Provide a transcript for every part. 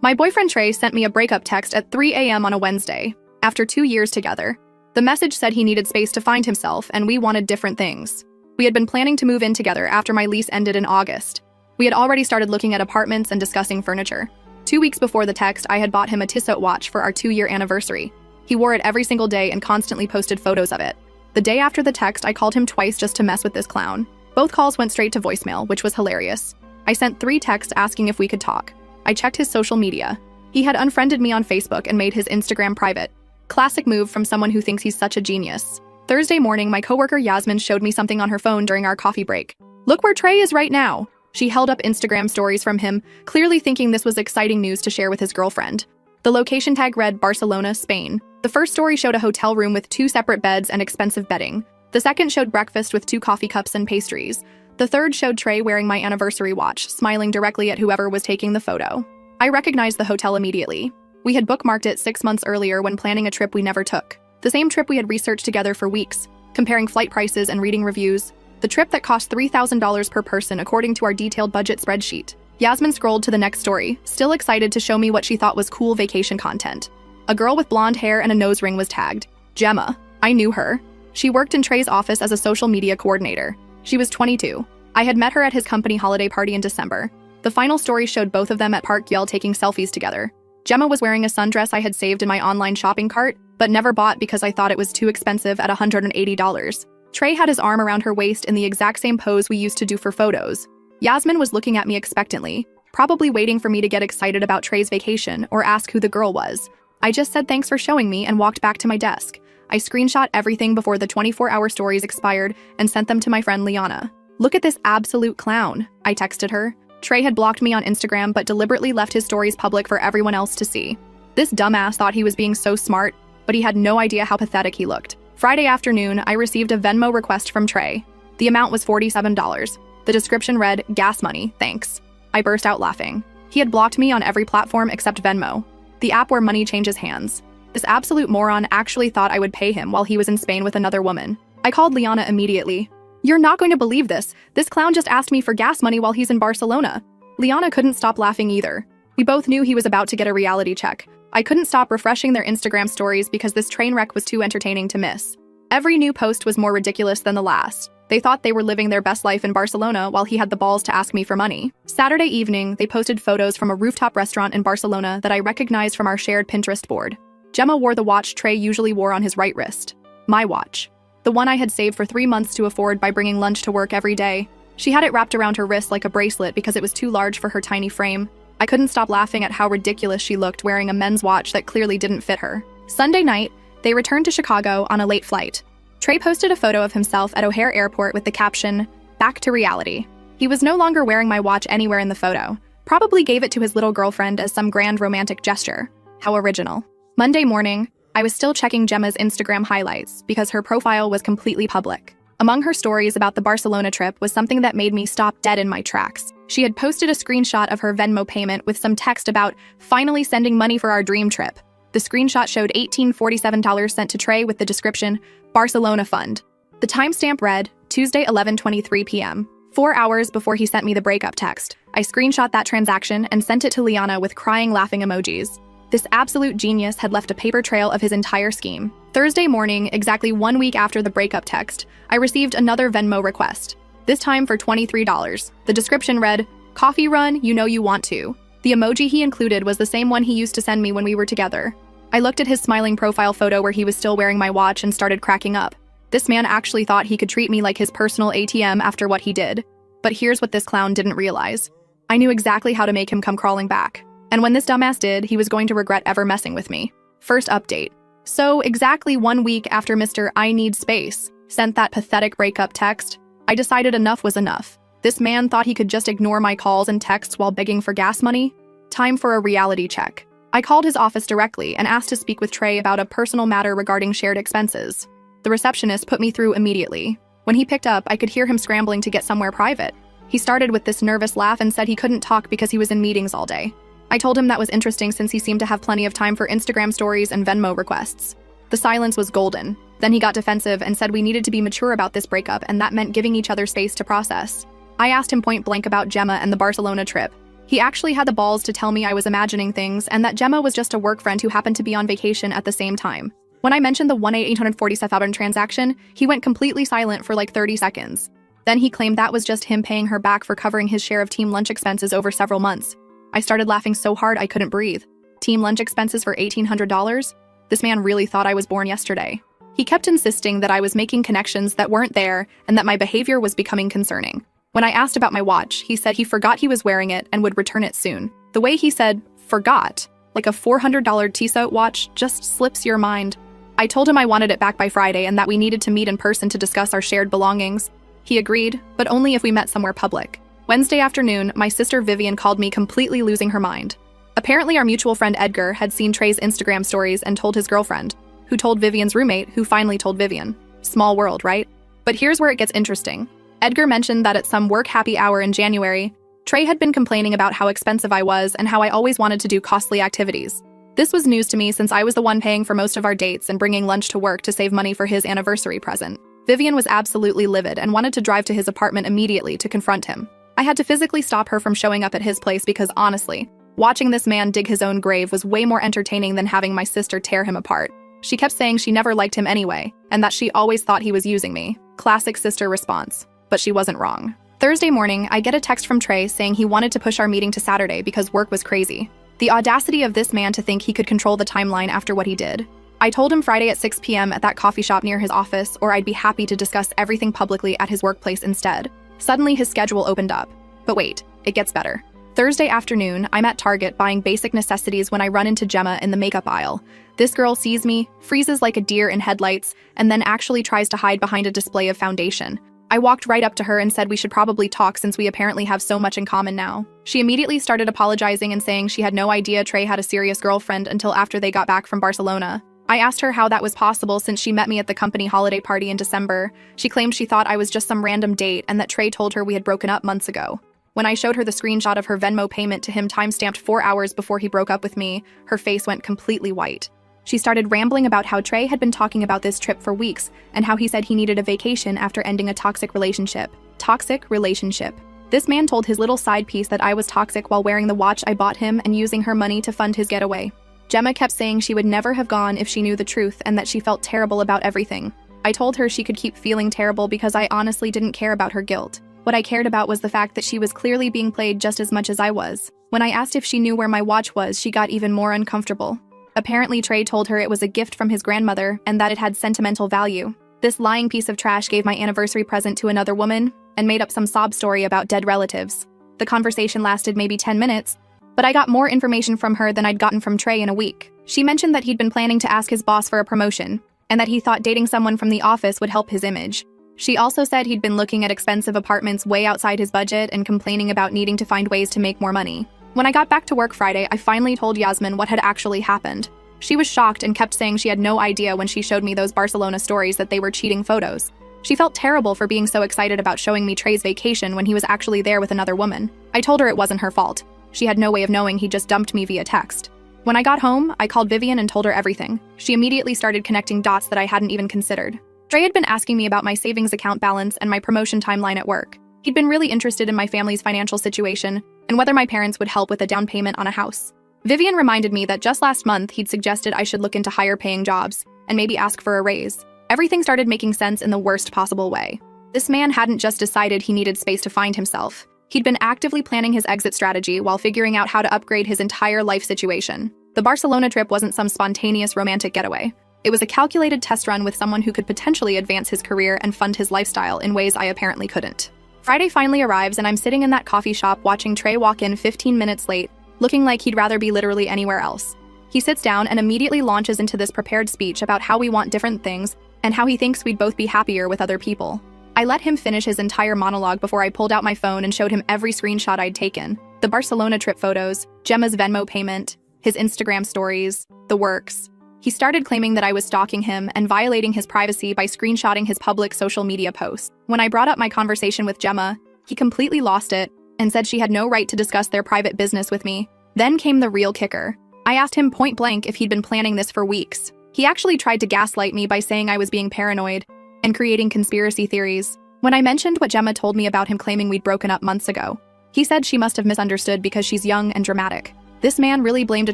My boyfriend Trey sent me a breakup text at 3 a.m. on a Wednesday, after 2 years together. The message said he needed space to find himself and we wanted different things. We had been planning to move in together after my lease ended in August. We had already started looking at apartments and discussing furniture. 2 weeks before the text, I had bought him a Tissot watch for our 2-year anniversary. He wore it every single day and constantly posted photos of it. The day after the text, I called him twice just to mess with this clown. Both calls went straight to voicemail, which was hilarious. I sent 3 texts asking if we could talk. I checked his social media. He had unfriended me on Facebook and made his Instagram private. Classic move from someone who thinks he's such a genius. Thursday morning, my coworker Yasmin showed me something on her phone during our coffee break. Look where Trey is right now. She held up Instagram stories from him, clearly thinking this was exciting news to share with his girlfriend. The location tag read Barcelona, Spain. The first story showed a hotel room with 2 separate beds and expensive bedding. The second showed breakfast with 2 coffee cups and pastries. The third showed Trey wearing my anniversary watch, smiling directly at whoever was taking the photo. I recognized the hotel immediately. We had bookmarked it 6 months earlier when planning a trip we never took. The same trip we had researched together for weeks, comparing flight prices and reading reviews. The trip that cost $3,000 per person according to our detailed budget spreadsheet. Yasmin scrolled to the next story, still excited to show me what she thought was cool vacation content. A girl with blonde hair and a nose ring was tagged. Gemma. I knew her. She worked in Trey's office as a social media coordinator. She was 22. I had met her at his company holiday party in December. The final story showed both of them at Park Yale taking selfies together. Gemma was wearing a sundress I had saved in my online shopping cart, but never bought because I thought it was too expensive at $180. Trey had his arm around her waist in the exact same pose we used to do for photos. Yasmin was looking at me expectantly, probably waiting for me to get excited about Trey's vacation or ask who the girl was. I just said thanks for showing me and walked back to my desk. I screenshot everything before the 24-hour stories expired and sent them to my friend Liana. Look at this absolute clown, I texted her. Trey had blocked me on Instagram but deliberately left his stories public for everyone else to see. This dumbass thought he was being so smart, but he had no idea how pathetic he looked. Friday afternoon, I received a Venmo request from Trey. The amount was $47. The description read, "Gas money, thanks." I burst out laughing. He had blocked me on every platform except Venmo, the app where money changes hands. This absolute moron actually thought I would pay him while he was in Spain with another woman. I called Liana immediately. "You're not going to believe this. This clown just asked me for gas money while he's in Barcelona." Liana couldn't stop laughing either. We both knew he was about to get a reality check. I couldn't stop refreshing their Instagram stories because this train wreck was too entertaining to miss. Every new post was more ridiculous than the last. They thought they were living their best life in Barcelona while he had the balls to ask me for money. Saturday evening, they posted photos from a rooftop restaurant in Barcelona that I recognized from our shared Pinterest board. Gemma wore the watch Trey usually wore on his right wrist. My watch. The one I had saved for 3 months to afford by bringing lunch to work every day. She had it wrapped around her wrist like a bracelet because it was too large for her tiny frame. I couldn't stop laughing at how ridiculous she looked wearing a men's watch that clearly didn't fit her. Sunday night, they returned to Chicago on a late flight. Trey posted a photo of himself at O'Hare Airport with the caption, "Back to reality." He was no longer wearing my watch anywhere in the photo. Probably gave it to his little girlfriend as some grand romantic gesture. How original. Monday morning, I was still checking Gemma's Instagram highlights because her profile was completely public. Among her stories about the Barcelona trip was something that made me stop dead in my tracks. She had posted a screenshot of her Venmo payment with some text about finally sending money for our dream trip. The screenshot showed $1847 sent to Trey with the description, "Barcelona Fund." The timestamp read, Tuesday 11:23 p.m., 4 hours before he sent me the breakup text. I screenshot that transaction and sent it to Liana with crying laughing emojis. This absolute genius had left a paper trail of his entire scheme. Thursday morning, exactly 1 week after the breakup text, I received another Venmo request, this time for $23. The description read, "Coffee run, you know you want to." The emoji he included was the same one he used to send me when we were together. I looked at his smiling profile photo where he was still wearing my watch and started cracking up. This man actually thought he could treat me like his personal ATM after what he did. But here's what this clown didn't realize. I knew exactly how to make him come crawling back. And when this dumbass did, he was going to regret ever messing with me. First update. So exactly 1 week after Mr. I Need Space sent that pathetic breakup text, I decided enough was enough. This man thought he could just ignore my calls and texts while begging for gas money? Time for a reality check. I called his office directly and asked to speak with Trey about a personal matter regarding shared expenses. The receptionist put me through immediately. When he picked up, I could hear him scrambling to get somewhere private. He started with this nervous laugh and said he couldn't talk because he was in meetings all day. I told him that was interesting since he seemed to have plenty of time for Instagram stories and Venmo requests. The silence was golden. Then he got defensive and said we needed to be mature about this breakup and that meant giving each other space to process. I asked him point blank about Gemma and the Barcelona trip. He actually had the balls to tell me I was imagining things and that Gemma was just a work friend who happened to be on vacation at the same time. When I mentioned the 1,847,000 transaction, he went completely silent for like 30 seconds. Then he claimed that was just him paying her back for covering his share of team lunch expenses over several months. I started laughing so hard I couldn't breathe. Team lunch expenses for $1,800? This man really thought I was born yesterday. He kept insisting that I was making connections that weren't there and that my behavior was becoming concerning. When I asked about my watch, he said he forgot he was wearing it and would return it soon. The way he said, forgot, like a $400 Tissot watch, just slips your mind. I told him I wanted it back by Friday and that we needed to meet in person to discuss our shared belongings. He agreed, but only if we met somewhere public. Wednesday afternoon, my sister Vivian called me completely losing her mind. Apparently our mutual friend Edgar had seen Trey's Instagram stories and told his girlfriend, who told Vivian's roommate, who finally told Vivian. Small world, right? But here's where it gets interesting. Edgar mentioned that at some work happy hour in January, Trey had been complaining about how expensive I was and how I always wanted to do costly activities. This was news to me since I was the one paying for most of our dates and bringing lunch to work to save money for his anniversary present. Vivian was absolutely livid and wanted to drive to his apartment immediately to confront him. I had to physically stop her from showing up at his place because honestly, watching this man dig his own grave was way more entertaining than having my sister tear him apart. She kept saying she never liked him anyway, and that she always thought he was using me. Classic sister response. But she wasn't wrong. Thursday morning, I get a text from Trey saying he wanted to push our meeting to Saturday because work was crazy. The audacity of this man to think he could control the timeline after what he did. I told him Friday at 6 p.m. at that coffee shop near his office, or I'd be happy to discuss everything publicly at his workplace instead. Suddenly, his schedule opened up. But wait, it gets better. Thursday afternoon, I'm at Target buying basic necessities when I run into Gemma in the makeup aisle. This girl sees me, freezes like a deer in headlights, and then actually tries to hide behind a display of foundation. I walked right up to her and said we should probably talk since we apparently have so much in common now. She immediately started apologizing and saying she had no idea Trey had a serious girlfriend until after they got back from Barcelona. I asked her how that was possible since she met me at the company holiday party in December. She claimed she thought I was just some random date and that Trey told her we had broken up months ago. When I showed her the screenshot of her Venmo payment to him timestamped 4 hours before he broke up with me, her face went completely white. She started rambling about how Trey had been talking about this trip for weeks and how he said he needed a vacation after ending a toxic relationship. Toxic relationship. This man told his little side piece that I was toxic while wearing the watch I bought him and using her money to fund his getaway. Gemma kept saying she would never have gone if she knew the truth and that she felt terrible about everything. I told her she could keep feeling terrible because I honestly didn't care about her guilt. What I cared about was the fact that she was clearly being played just as much as I was. When I asked if she knew where my watch was, she got even more uncomfortable. Apparently, Trey told her it was a gift from his grandmother and that it had sentimental value. This lying piece of trash gave my anniversary present to another woman and made up some sob story about dead relatives. The conversation lasted maybe 10 minutes, but I got more information from her than I'd gotten from Trey in a week. She mentioned that he'd been planning to ask his boss for a promotion and that he thought dating someone from the office would help his image. She also said he'd been looking at expensive apartments way outside his budget and complaining about needing to find ways to make more money. When I got back to work Friday, I finally told Yasmin what had actually happened. She was shocked and kept saying she had no idea when she showed me those Barcelona stories that they were cheating photos. She felt terrible for being so excited about showing me Trey's vacation when he was actually there with another woman. I told her it wasn't her fault. She had no way of knowing he just dumped me via text. When I got home, I called Vivian and told her everything. She immediately started connecting dots that I hadn't even considered. Trey had been asking me about my savings account balance and my promotion timeline at work. He'd been really interested in my family's financial situation and whether my parents would help with a down payment on a house. Vivian reminded me that just last month he'd suggested I should look into higher paying jobs and maybe ask for a raise. Everything started making sense in the worst possible way. This man hadn't just decided he needed space to find himself. He'd been actively planning his exit strategy while figuring out how to upgrade his entire life situation. The Barcelona trip wasn't some spontaneous romantic getaway. It was a calculated test run with someone who could potentially advance his career and fund his lifestyle in ways I apparently couldn't. Friday finally arrives and I'm sitting in that coffee shop watching Trey walk in 15 minutes late, looking like he'd rather be literally anywhere else. He sits down and immediately launches into this prepared speech about how we want different things and how he thinks we'd both be happier with other people. I let him finish his entire monologue before I pulled out my phone and showed him every screenshot I'd taken. The Barcelona trip photos, Gemma's Venmo payment, his Instagram stories, the works. He started claiming that I was stalking him and violating his privacy by screenshotting his public social media posts. When I brought up my conversation with Gemma, he completely lost it and said she had no right to discuss their private business with me. Then came the real kicker. I asked him point blank if he'd been planning this for weeks. He actually tried to gaslight me by saying I was being paranoid and creating conspiracy theories. When I mentioned what Gemma told me about him claiming we'd broken up months ago, He said she must have misunderstood because she's young and dramatic. This man really blamed a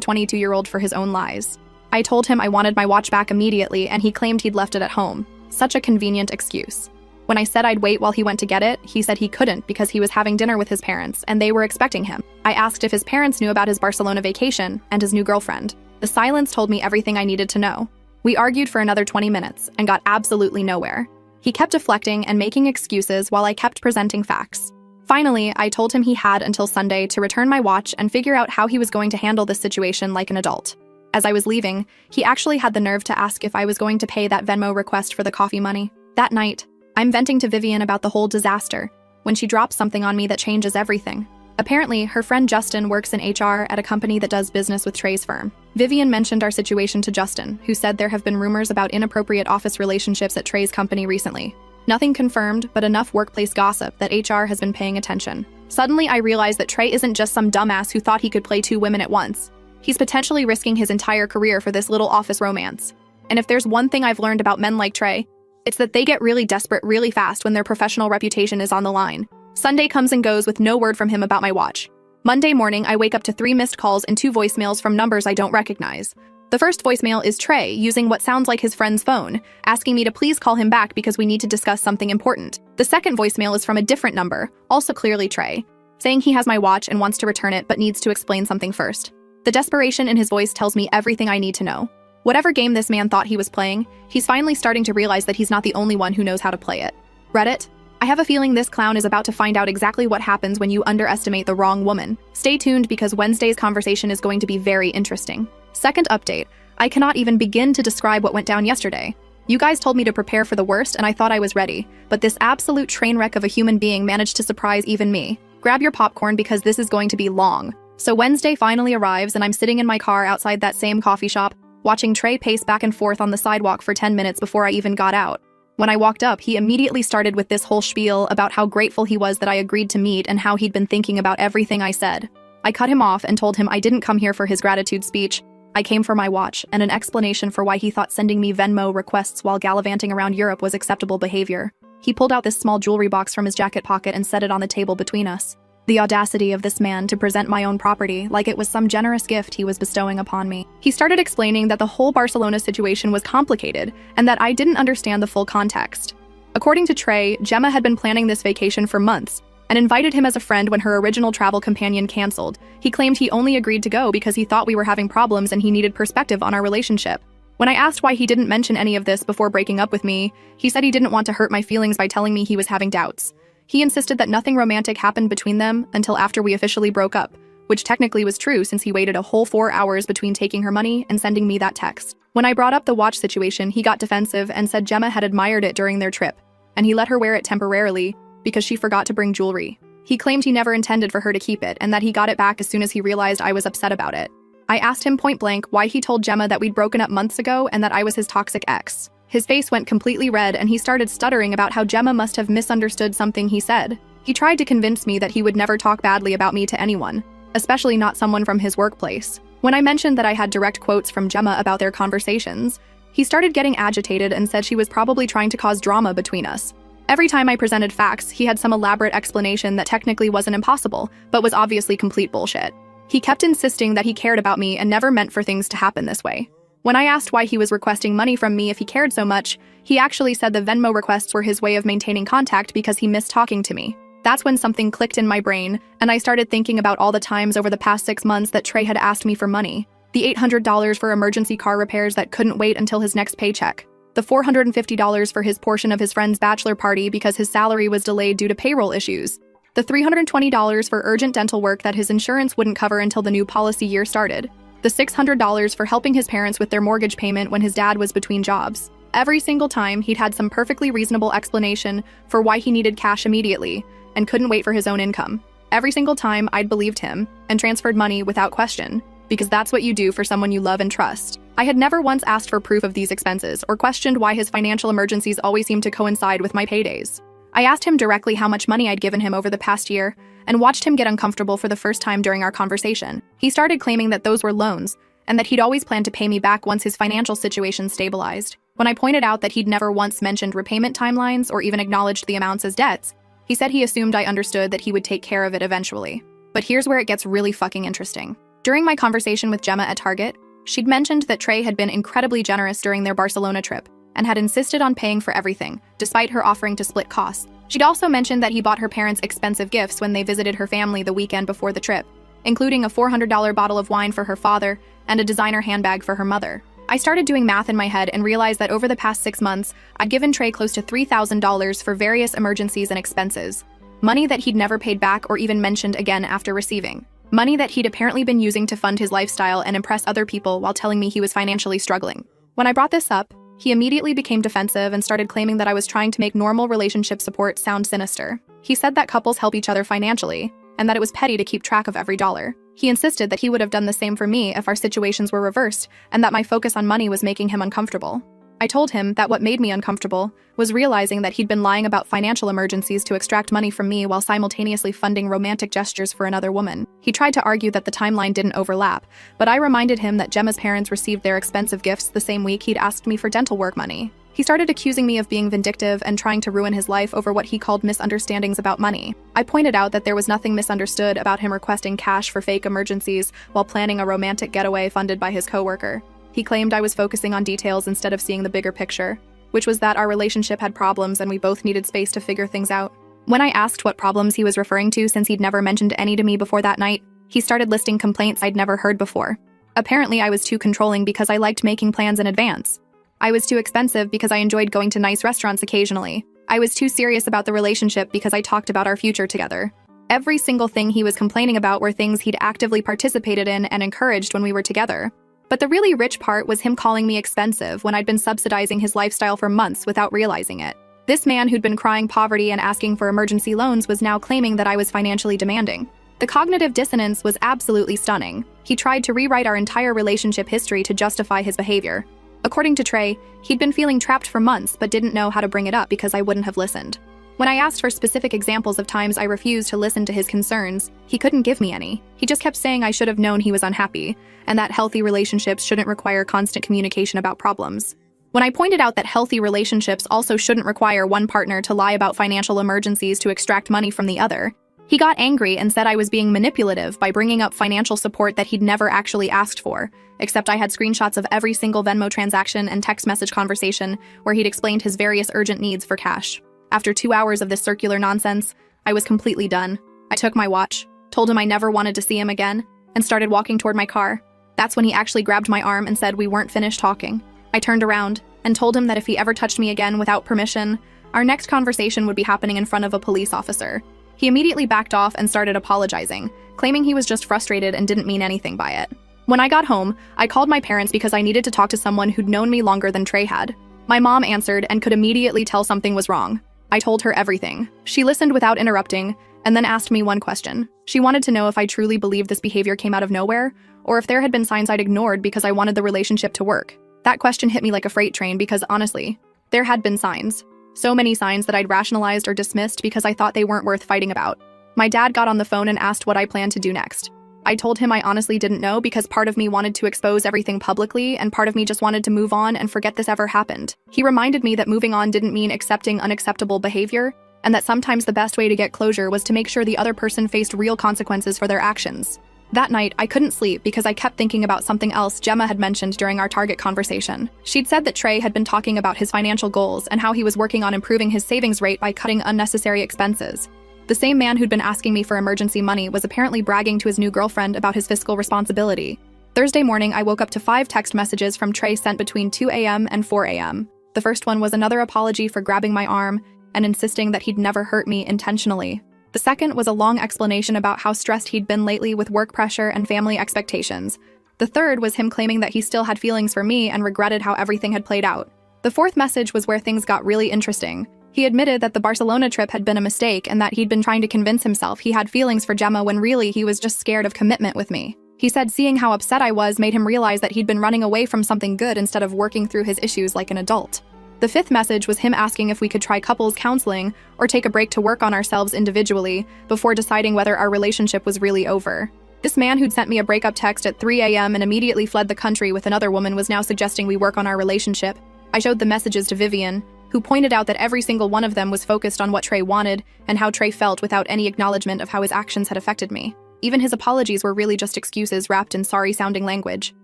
22-year-old for his own lies. I told him I wanted my watch back immediately, and he claimed he'd left it at home. Such a convenient excuse. When I said I'd wait while he went to get it, he said he couldn't because he was having dinner with his parents and they were expecting him. I asked if his parents knew about his Barcelona vacation and his new girlfriend. The silence told me everything I needed to know. We argued for another 20 minutes and got absolutely nowhere. He kept deflecting and making excuses while I kept presenting facts. Finally, I told him he had until Sunday to return my watch and figure out how he was going to handle this situation like an adult. As I was leaving, he actually had the nerve to ask if I was going to pay that Venmo request for the coffee money. That night, I'm venting to Vivian about the whole disaster when she drops something on me that changes everything. Apparently, her friend Justin works in HR at a company that does business with Trey's firm. Vivian mentioned our situation to Justin, who said there have been rumors about inappropriate office relationships at Trey's company recently. Nothing confirmed, but enough workplace gossip that HR has been paying attention. Suddenly, I realized that Trey isn't just some dumbass who thought he could play two women at once. He's potentially risking his entire career for this little office romance. And if there's one thing I've learned about men like Trey, it's that they get really desperate really fast when their professional reputation is on the line. Sunday comes and goes with no word from him about my watch. Monday morning, I wake up to 3 missed calls and 2 voicemails from numbers I don't recognize. The first voicemail is Trey using what sounds like his friend's phone, asking me to please call him back because we need to discuss something important. The second voicemail is from a different number, also clearly Trey, saying he has my watch and wants to return it but needs to explain something first. The desperation in his voice tells me everything I need to know. Whatever game this man thought he was playing, he's finally starting to realize that he's not the only one who knows how to play it. Reddit, I have a feeling this clown is about to find out exactly what happens when you underestimate the wrong woman. Stay tuned because Wednesday's conversation is going to be very interesting. Second update, I cannot even begin to describe what went down yesterday. You guys told me to prepare for the worst and I thought I was ready, but this absolute train wreck of a human being managed to surprise even me. Grab your popcorn because this is going to be long. So Wednesday finally arrives and I'm sitting in my car outside that same coffee shop, watching Trey pace back and forth on the sidewalk for 10 minutes before I even got out. When I walked up, he immediately started with this whole spiel about how grateful he was that I agreed to meet and how he'd been thinking about everything I said. I cut him off and told him I didn't come here for his gratitude speech. I came for my watch and an explanation for why he thought sending me Venmo requests while gallivanting around Europe was acceptable behavior. He pulled out this small jewelry box from his jacket pocket and set it on the table between us. The audacity of this man to present my own property like it was some generous gift he was bestowing upon me. He started explaining that the whole Barcelona situation was complicated and that I didn't understand the full context. According to Trey, Gemma had been planning this vacation for months and invited him as a friend when her original travel companion canceled. He claimed he only agreed to go because he thought we were having problems and he needed perspective on our relationship. When I asked why he didn't mention any of this before breaking up with me, he said he didn't want to hurt my feelings by telling me he was having doubts. He insisted that nothing romantic happened between them until after we officially broke up, which technically was true since he waited a whole 4 hours between taking her money and sending me that text. When I brought up the watch situation, he got defensive and said Gemma had admired it during their trip, and he let her wear it temporarily because she forgot to bring jewelry. He claimed he never intended for her to keep it and that he got it back as soon as he realized I was upset about it. I asked him point blank why he told Gemma that we'd broken up months ago and that I was his toxic ex. His face went completely red and he started stuttering about how Gemma must have misunderstood something he said. He tried to convince me that he would never talk badly about me to anyone, especially not someone from his workplace. When I mentioned that I had direct quotes from Gemma about their conversations, he started getting agitated and said she was probably trying to cause drama between us. Every time I presented facts, he had some elaborate explanation that technically wasn't impossible, but was obviously complete bullshit. He kept insisting that he cared about me and never meant for things to happen this way. When I asked why he was requesting money from me if he cared so much, he actually said the Venmo requests were his way of maintaining contact because he missed talking to me. That's when something clicked in my brain, and I started thinking about all the times over the past 6 months that Trey had asked me for money. The $800 for emergency car repairs that couldn't wait until his next paycheck. The $450 for his portion of his friend's bachelor party because his salary was delayed due to payroll issues. The $320 for urgent dental work that his insurance wouldn't cover until the new policy year started. The $600 for helping his parents with their mortgage payment when his dad was between jobs. Every single time, he'd had some perfectly reasonable explanation for why he needed cash immediately and couldn't wait for his own income. Every single time, I'd believed him and transferred money without question, because that's what you do for someone you love and trust. I had never once asked for proof of these expenses or questioned why his financial emergencies always seemed to coincide with my paydays. I asked him directly how much money I'd given him over the past year and watched him get uncomfortable for the first time during our conversation. He started claiming that those were loans and that he'd always planned to pay me back once his financial situation stabilized. When I pointed out that he'd never once mentioned repayment timelines or even acknowledged the amounts as debts, He said he assumed I understood that he would take care of it eventually. But here's where it gets really fucking interesting. During my conversation with Gemma at Target, she'd mentioned that Trey had been incredibly generous during their Barcelona trip and had insisted on paying for everything, despite her offering to split costs. She'd also mentioned that he bought her parents expensive gifts when they visited her family the weekend before the trip, including a $400 bottle of wine for her father and a designer handbag for her mother. I started doing math in my head and realized that over the past 6 months, I'd given Trey close to $3,000 for various emergencies and expenses. Money that he'd never paid back or even mentioned again after receiving. Money that he'd apparently been using to fund his lifestyle and impress other people while telling me he was financially struggling. When I brought this up, he immediately became defensive and started claiming that I was trying to make normal relationship support sound sinister. He said that couples help each other financially, and that it was petty to keep track of every dollar. He insisted that he would have done the same for me if our situations were reversed, and that my focus on money was making him uncomfortable. I told him that what made me uncomfortable was realizing that he'd been lying about financial emergencies to extract money from me while simultaneously funding romantic gestures for another woman. He tried to argue that the timeline didn't overlap, but I reminded him that Gemma's parents received their expensive gifts the same week he'd asked me for dental work money. He started accusing me of being vindictive and trying to ruin his life over what he called misunderstandings about money. I pointed out that there was nothing misunderstood about him requesting cash for fake emergencies while planning a romantic getaway funded by his coworker. He claimed I was focusing on details instead of seeing the bigger picture, which was that our relationship had problems and we both needed space to figure things out. When I asked what problems he was referring to since he'd never mentioned any to me before that night, he started listing complaints I'd never heard before. Apparently, I was too controlling because I liked making plans in advance. I was too expensive because I enjoyed going to nice restaurants occasionally. I was too serious about the relationship because I talked about our future together. Every single thing he was complaining about were things he'd actively participated in and encouraged when we were together. But the really rich part was him calling me expensive when I'd been subsidizing his lifestyle for months without realizing it. This man who'd been crying poverty and asking for emergency loans was now claiming that I was financially demanding. The cognitive dissonance was absolutely stunning. He tried to rewrite our entire relationship history to justify his behavior. According to Trey, he'd been feeling trapped for months but didn't know how to bring it up because I wouldn't have listened. When I asked for specific examples of times I refused to listen to his concerns, he couldn't give me any. He just kept saying I should have known he was unhappy, and that healthy relationships shouldn't require constant communication about problems. When I pointed out that healthy relationships also shouldn't require one partner to lie about financial emergencies to extract money from the other, he got angry and said I was being manipulative by bringing up financial support that he'd never actually asked for, except I had screenshots of every single Venmo transaction and text message conversation where he'd explained his various urgent needs for cash. After 2 hours of this circular nonsense, I was completely done. I took my watch, told him I never wanted to see him again, and started walking toward my car. That's when he actually grabbed my arm and said we weren't finished talking. I turned around and told him that if he ever touched me again without permission, our next conversation would be happening in front of a police officer. He immediately backed off and started apologizing, claiming he was just frustrated and didn't mean anything by it. When I got home, I called my parents because I needed to talk to someone who'd known me longer than Trey had. My mom answered and could immediately tell something was wrong. I told her everything. She listened without interrupting, and then asked me one question. She wanted to know if I truly believed this behavior came out of nowhere, or if there had been signs I'd ignored because I wanted the relationship to work. That question hit me like a freight train because, honestly, there had been signs. So many signs that I'd rationalized or dismissed because I thought they weren't worth fighting about. My dad got on the phone and asked what I planned to do next. I told him I honestly didn't know because part of me wanted to expose everything publicly and part of me just wanted to move on and forget this ever happened. He reminded me that moving on didn't mean accepting unacceptable behavior, and that sometimes the best way to get closure was to make sure the other person faced real consequences for their actions. That night, I couldn't sleep because I kept thinking about something else Gemma had mentioned during our Target conversation. She'd said that Trey had been talking about his financial goals and how he was working on improving his savings rate by cutting unnecessary expenses. The same man who'd been asking me for emergency money was apparently bragging to his new girlfriend about his fiscal responsibility. Thursday morning, I woke up to 5 text messages from Trey sent between 2 a.m. and 4 a.m. The first one was another apology for grabbing my arm and insisting that he'd never hurt me intentionally. The second was a long explanation about how stressed he'd been lately with work pressure and family expectations. The third was him claiming that he still had feelings for me and regretted how everything had played out. The fourth message was where things got really interesting. He admitted that the Barcelona trip had been a mistake and that he'd been trying to convince himself he had feelings for Gemma when really he was just scared of commitment with me. He said seeing how upset I was made him realize that he'd been running away from something good instead of working through his issues like an adult. The fifth message was him asking if we could try couples counseling or take a break to work on ourselves individually before deciding whether our relationship was really over. This man who'd sent me a breakup text at 3 a.m. and immediately fled the country with another woman was now suggesting we work on our relationship. I showed the messages to Vivian, who who pointed out that every single one of them was focused on what Trey wanted and how Trey felt without any acknowledgement of how his actions had affected me. Even his apologies were really just excuses wrapped in sorry-sounding language.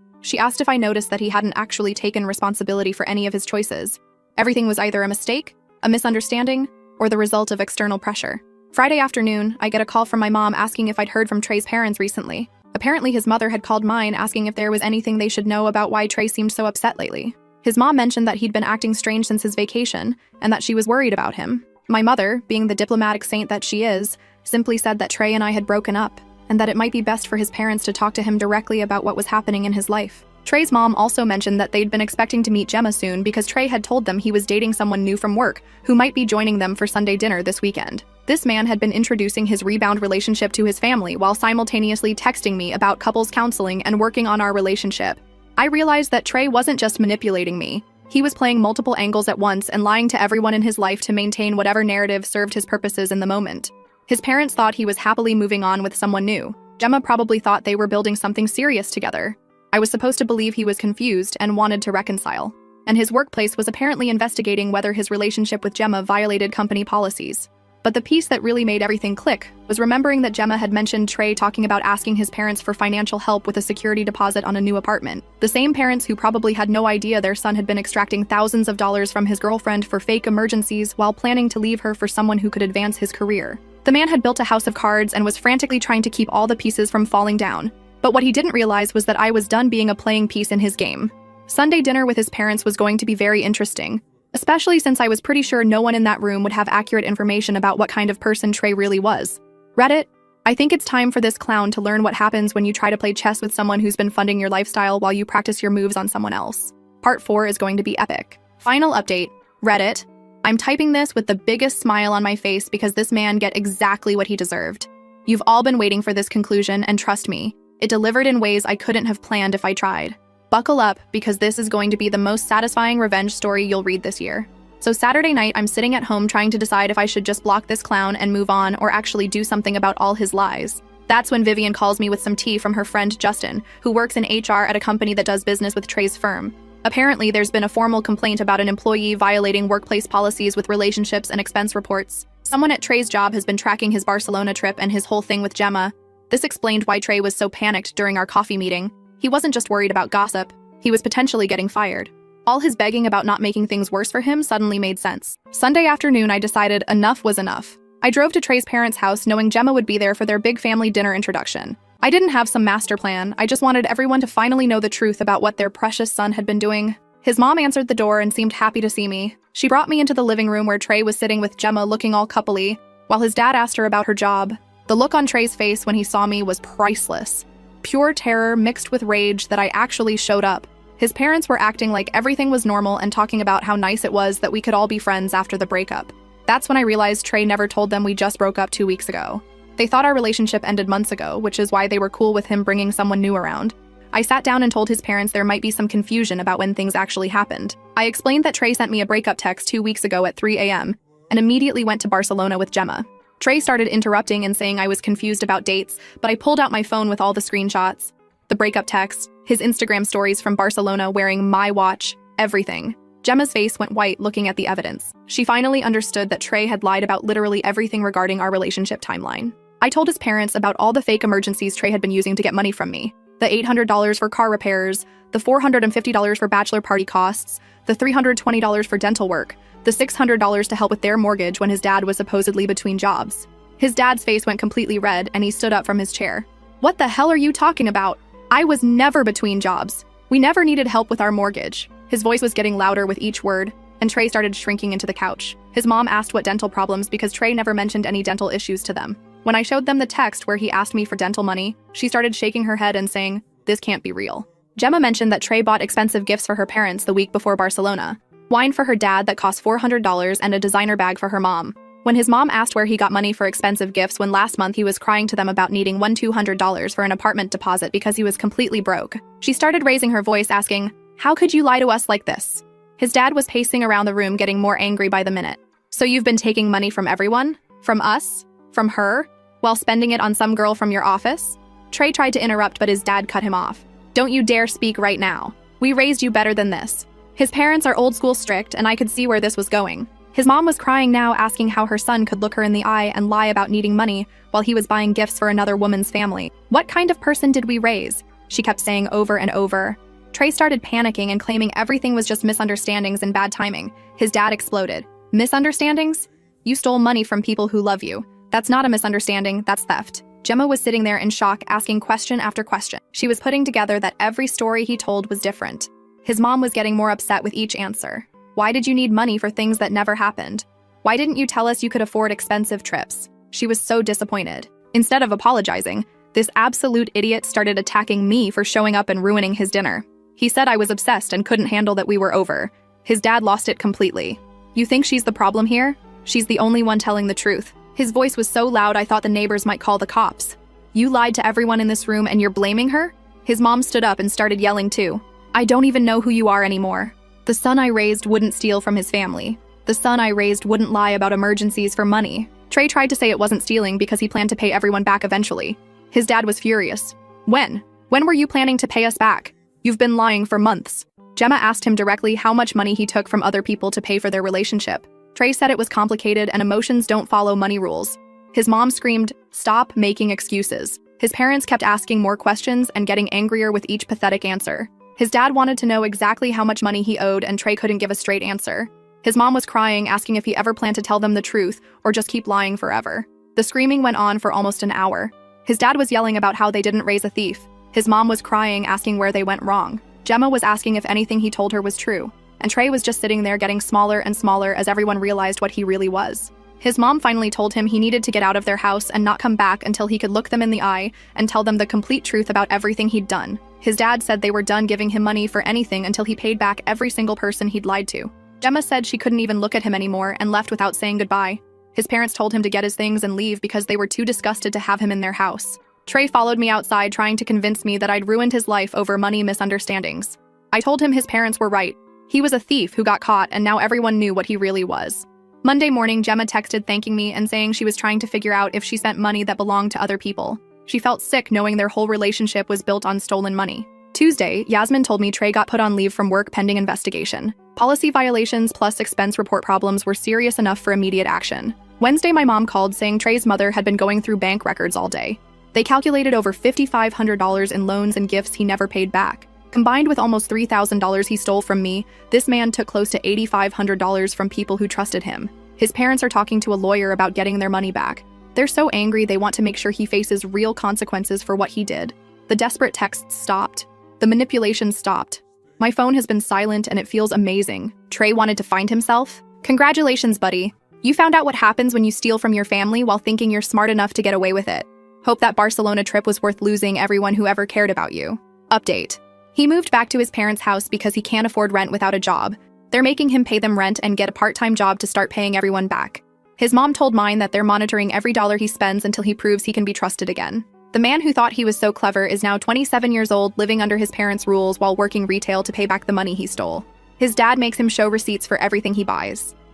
She asked if I noticed that he hadn't actually taken responsibility for any of his choices. Everything was either a mistake, a misunderstanding, or the result of external pressure. Friday afternoon, I get a call from my mom asking if I'd heard from Trey's parents recently. Apparently, his mother had called mine asking if there was anything they should know about why Trey seemed so upset lately. His mom mentioned that he'd been acting strange since his vacation and that she was worried about him. My mother, being the diplomatic saint that she is, simply said that Trey and I had broken up and that it might be best for his parents to talk to him directly about what was happening in his life. Trey's mom also mentioned that they'd been expecting to meet Gemma soon because Trey had told them he was dating someone new from work who might be joining them for Sunday dinner this weekend. This man had been introducing his rebound relationship to his family while simultaneously texting me about couples counseling and working on our relationship. I realized that Trey wasn't just manipulating me. He was playing multiple angles at once and lying to everyone in his life to maintain whatever narrative served his purposes in the moment. His parents thought he was happily moving on with someone new. Gemma probably thought they were building something serious together. I was supposed to believe he was confused and wanted to reconcile. And his workplace was apparently investigating whether his relationship with Gemma violated company policies. But the piece that really made everything click was remembering that Gemma had mentioned Trey talking about asking his parents for financial help with a security deposit on a new apartment. The same parents who probably had no idea their son had been extracting thousands of dollars from his girlfriend for fake emergencies while planning to leave her for someone who could advance his career. The man had built a house of cards and was frantically trying to keep all the pieces from falling down. But what he didn't realize was that I was done being a playing piece in his game. Sunday dinner with his parents was going to be very interesting, especially since I was pretty sure no one in that room would have accurate information about what kind of person Trey really was. Reddit, I think it's time for this clown to learn what happens when you try to play chess with someone who's been funding your lifestyle while you practice your moves on someone else. Part 4 is going to be epic. Final update, Reddit. I'm typing this with the biggest smile on my face because this man get exactly what he deserved. You've all been waiting for this conclusion, and trust me, it delivered in ways I couldn't have planned if I tried. Buckle up, because this is going to be the most satisfying revenge story you'll read this year. So Saturday night, I'm sitting at home trying to decide if I should just block this clown and move on or actually do something about all his lies. That's when Vivian calls me with some tea from her friend Justin, who works in HR at a company that does business with Trey's firm. Apparently, there's been a formal complaint about an employee violating workplace policies with relationships and expense reports. Someone at Trey's job has been tracking his Barcelona trip and his whole thing with Gemma. This explained why Trey was so panicked during our coffee meeting. He wasn't just worried about gossip, he was potentially getting fired. All his begging about not making things worse for him suddenly made sense. Sunday afternoon, I decided enough was enough. I drove to Trey's parents' house knowing Gemma would be there for their big family dinner introduction. I didn't have some master plan, I just wanted everyone to finally know the truth about what their precious son had been doing. His mom answered the door and seemed happy to see me. She brought me into the living room where Trey was sitting with Gemma looking all coupley, while his dad asked her about her job. The look on Trey's face when he saw me was priceless. Pure terror mixed with rage that I actually showed up. His parents were acting like everything was normal and talking about how nice it was that we could all be friends after the breakup. That's when I realized Trey never told them we just broke up 2 weeks ago. They thought our relationship ended months ago, which is why they were cool with him bringing someone new around. I sat down and told his parents there might be some confusion about when things actually happened. I explained that Trey sent me a breakup text 2 weeks ago at 3 a.m. and immediately went to Barcelona with Gemma. Trey started interrupting and saying I was confused about dates, but I pulled out my phone with all the screenshots. The breakup text, his Instagram stories from Barcelona wearing my watch, everything. Gemma's face went white looking at the evidence. She finally understood that Trey had lied about literally everything regarding our relationship timeline. I told his parents about all the fake emergencies Trey had been using to get money from me. The $800 for car repairs, the $450 for bachelor party costs, the $320 for dental work, the $600 to help with their mortgage when his dad was supposedly between jobs. His dad's face went completely red and he stood up from his chair. What the hell are you talking about? I was never between jobs. We never needed help with our mortgage. His voice was getting louder with each word, and Trey started shrinking into the couch. His mom asked what dental problems because Trey never mentioned any dental issues to them. When I showed them the text where he asked me for dental money, she started shaking her head and saying, "This can't be real." Gemma mentioned that Trey bought expensive gifts for her parents the week before Barcelona. Wine for her dad that cost $400 and a designer bag for her mom. When his mom asked where he got money for expensive gifts when last month he was crying to them about needing $200 for an apartment deposit because he was completely broke, she started raising her voice asking, "How could you lie to us like this?" His dad was pacing around the room getting more angry by the minute. "So you've been taking money from everyone? From us? From her? While spending it on some girl from your office?" Trey tried to interrupt, but his dad cut him off. "Don't you dare speak right now. We raised you better than this. His parents are old school strict, and I could see where this was going. His mom was crying now, asking how her son could look her in the eye and lie about needing money while he was buying gifts for another woman's family. What kind of person did we raise? She kept saying over and over. Trey started panicking and claiming everything was just misunderstandings and bad timing. His dad exploded. Misunderstandings? You stole money from people who love you. That's not a misunderstanding, that's theft. Gemma was sitting there in shock, asking question after question. She was putting together that every story he told was different. His mom was getting more upset with each answer. Why did you need money for things that never happened? Why didn't you tell us you could afford expensive trips? She was so disappointed. Instead of apologizing, this absolute idiot started attacking me for showing up and ruining his dinner. He said I was obsessed and couldn't handle that we were over. His dad lost it completely. You think she's the problem here? She's the only one telling the truth. His voice was so loud I thought the neighbors might call the cops. You lied to everyone in this room and you're blaming her? His mom stood up and started yelling too. I don't even know who you are anymore. The son I raised wouldn't steal from his family. The son I raised wouldn't lie about emergencies for money. Trey tried to say it wasn't stealing because he planned to pay everyone back eventually. His dad was furious. When? When were you planning to pay us back? You've been lying for months. Gemma asked him directly how much money he took from other people to pay for their relationship. Trey said it was complicated and emotions don't follow money rules. His mom screamed, "Stop making excuses." His parents kept asking more questions and getting angrier with each pathetic answer. His dad wanted to know exactly how much money he owed, and Trey couldn't give a straight answer. His mom was crying, asking if he ever planned to tell them the truth or just keep lying forever. The screaming went on for almost an hour. His dad was yelling about how they didn't raise a thief. His mom was crying, asking where they went wrong. Gemma was asking if anything he told her was true. And Trey was just sitting there getting smaller and smaller as everyone realized what he really was. His mom finally told him he needed to get out of their house and not come back until he could look them in the eye and tell them the complete truth about everything he'd done. His dad said they were done giving him money for anything until he paid back every single person he'd lied to. Gemma said she couldn't even look at him anymore and left without saying goodbye. His parents told him to get his things and leave because they were too disgusted to have him in their house. Trey followed me outside, trying to convince me that I'd ruined his life over money misunderstandings. I told him his parents were right. He was a thief who got caught, and now everyone knew what he really was. Monday morning, Gemma texted thanking me and saying she was trying to figure out if she spent money that belonged to other people. She felt sick knowing their whole relationship was built on stolen money. Tuesday, Yasmin told me Trey got put on leave from work pending investigation. Policy violations plus expense report problems were serious enough for immediate action. Wednesday, my mom called saying Trey's mother had been going through bank records all day. They calculated over $5,500 in loans and gifts he never paid back. Combined with almost $3,000 he stole from me, this man took close to $8,500 from people who trusted him. His parents are talking to a lawyer about getting their money back. They're so angry they want to make sure he faces real consequences for what he did. The desperate texts stopped. The manipulation stopped. My phone has been silent and it feels amazing. Trey wanted to find himself. Congratulations, buddy. You found out what happens when you steal from your family while thinking you're smart enough to get away with it. Hope that Barcelona trip was worth losing everyone who ever cared about you. Update. He moved back to his parents' house because he can't afford rent without a job. They're making him pay them rent and get a part-time job to start paying everyone back. His mom told mine that they're monitoring every dollar he spends until he proves he can be trusted again. The man who thought he was so clever is now 27 years old, living under his parents' rules while working retail to pay back the money he stole. His dad makes him show receipts for everything he buys.